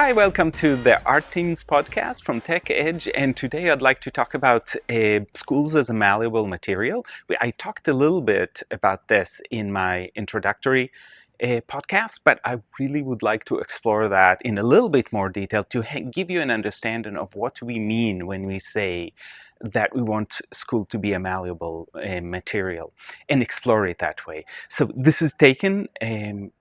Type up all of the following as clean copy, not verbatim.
Hi, welcome to the Art Teams podcast from Tech Edge, and today I'd like to talk about schools as a malleable material. I talked a little bit about this in my introductory podcast, but I really would like to explore that in a little bit more detail to give you an understanding of what we mean when we say that we want school to be a malleable material and explore it that way. So this is taken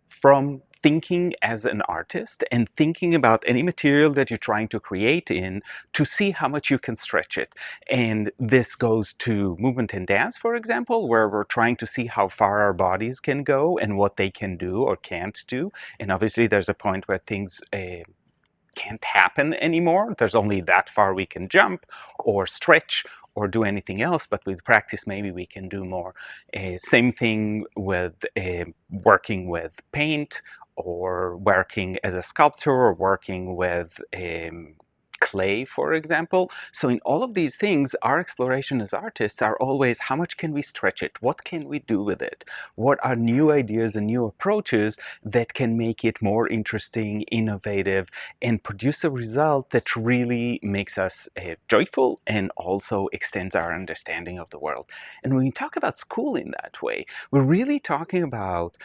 from thinking as an artist and thinking about any material that you're trying to create in to see how much you can stretch it. And this goes to movement and dance, for example, where we're trying to see how far our bodies can go and what they can do or can't do. And obviously there's a point where things can't happen anymore. There's only that far we can jump or stretch or do anything else, but with practice maybe we can do more. Same thing with working with paint or working as a sculptor or working with clay, for example. So in all of these things, our exploration as artists are always how much can we stretch it? What can we do with it? What are new ideas and new approaches that can make it more interesting, innovative, and produce a result that really makes us joyful and also extends our understanding of the world. And when we talk about school in that way, we're really talking about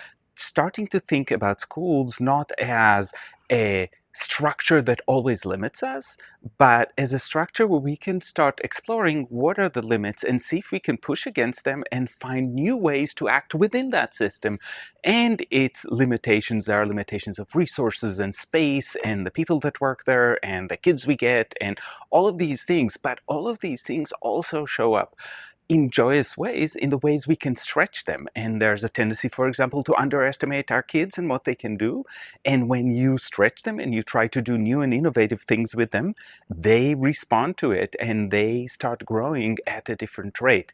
starting to think about schools not as a structure that always limits us, but as a structure where we can start exploring what are the limits and see if we can push against them and find new ways to act within that system and its limitations. There are limitations of resources and space and the people that work there and the kids we get and all of these things, but all of these things also show up in joyous ways, in the ways we can stretch them. And there's a tendency, for example, to underestimate our kids and what they can do. And when you stretch them and you try to do new and innovative things with them, they respond to it and they start growing at a different rate.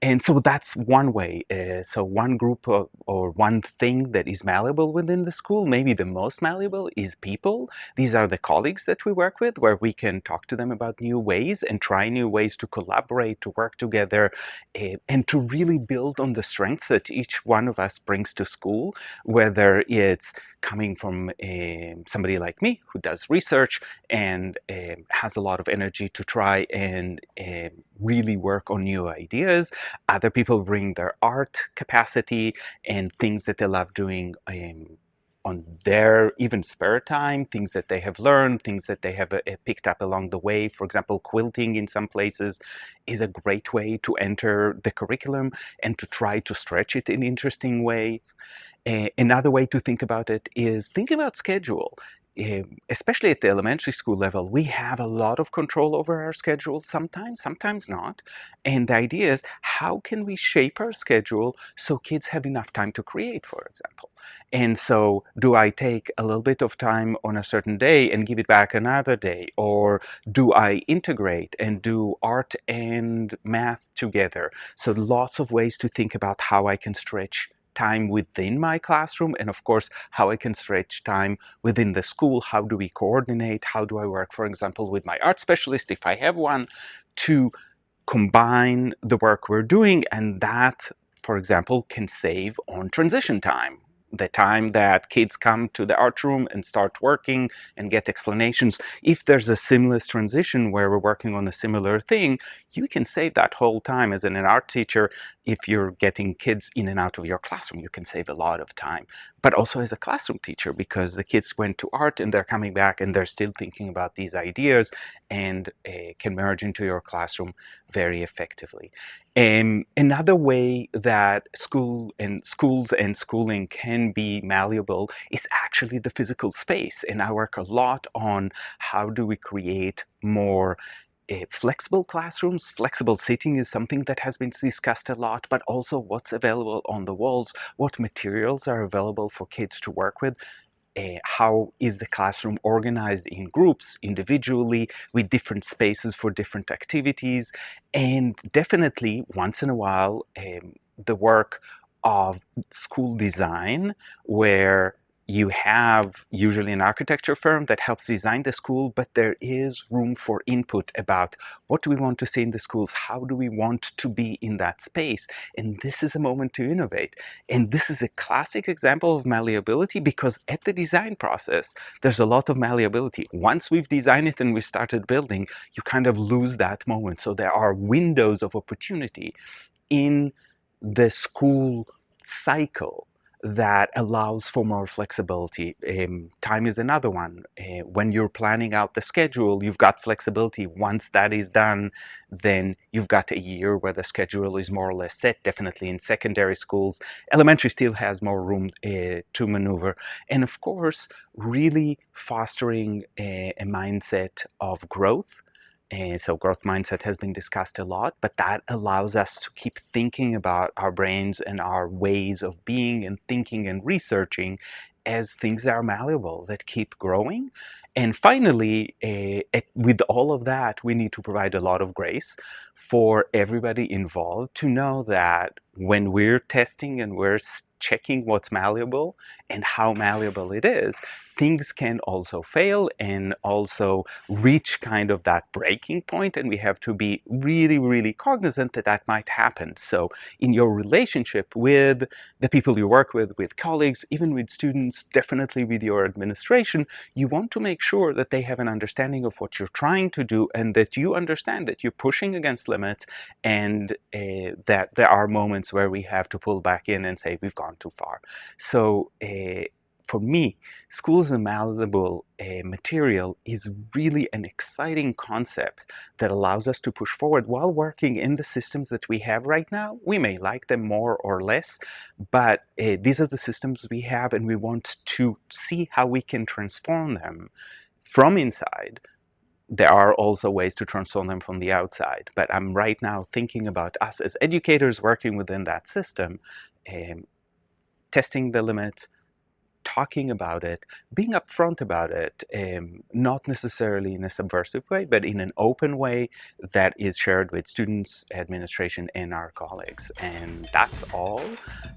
And so that's one way. So one group or one thing that is malleable within the school, maybe the most malleable, is people. These are the colleagues that we work with, where we can talk to them about new ways and try new ways to collaborate, to work together, and to really build on the strength that each one of us brings to school, whether it's coming from somebody like me who does research and has a lot of energy to try and really work on new ideas. Other people bring their art capacity and things that they love doing on their even spare time, things that they have learned, things that they have picked up along the way. For example, quilting in some places is a great way to enter the curriculum and to try to stretch it in interesting ways. Another way to think about it is think about schedule. Especially at the elementary school level, we have a lot of control over our schedule sometimes not. And the idea is, how can we shape our schedule so kids have enough time to create, for example? And so do I take a little bit of time on a certain day and give it back another day? Or do I integrate and do art and math together? So lots of ways to think about how I can stretch time within my classroom, and of course how I can stretch time within the school. How do we coordinate? How do I work, for example, with my art specialist, if I have one, to combine the work we're doing? And that, for example, can save on transition time. The time that kids come to the art room and start working and get explanations. If there's a seamless transition where we're working on a similar thing, you can save that whole time. As an art teacher, if you're getting kids in and out of your classroom, you can save a lot of time. But also as a classroom teacher, because the kids went to art and they're coming back and they're still thinking about these ideas and can merge into your classroom very effectively. Another way that schools and schooling can be malleable is actually the physical space. And I work a lot on how do we create more flexible classrooms. Flexible seating is something that has been discussed a lot, but also what's available on the walls, what materials are available for kids to work with. How is the classroom organized in groups, individually, with different spaces for different activities? And definitely, once in a while, the work of school design, where you have usually an architecture firm that helps design the school, but there is room for input about what do we want to see in the schools, how do we want to be in that space, and this is a moment to innovate. And this is a classic example of malleability, because at the design process, there's a lot of malleability. Once we've designed it and we started building, you kind of lose that moment. So there are windows of opportunity in the school cycle that allows for more flexibility. Time is another one. When you're planning out the schedule, you've got flexibility. Once that is done, then you've got a year where the schedule is more or less set. Definitely in secondary schools. Elementary still has more room to maneuver. And of course, really fostering a mindset of growth. So growth mindset has been discussed a lot, but that allows us to keep thinking about our brains and our ways of being and thinking and researching as things that are malleable, that keep growing. And finally, with all of that, we need to provide a lot of grace for everybody involved to know that when we're testing and we're checking what's malleable and how malleable it is, things can also fail and also reach kind of that breaking point, and we have to be really, really cognizant that that might happen. So in your relationship with the people you work with colleagues, even with students, definitely with your administration, you want to make sure that they have an understanding of what you're trying to do, and that you understand that you're pushing against limits, and that there are moments where we have to pull back in and say we've gone too far. So for me, schools and malleable material is really an exciting concept that allows us to push forward while working in the systems that we have right now. We may like them more or less, but these are the systems we have, and we want to see how we can transform them from inside. There are also ways to transform them from the outside, but I'm right now thinking about us as educators working within that system, testing the limits, talking about it, being upfront about it, not necessarily in a subversive way, but in an open way that is shared with students, administration, and our colleagues. And that's all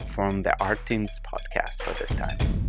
from the Art Teams podcast for this time.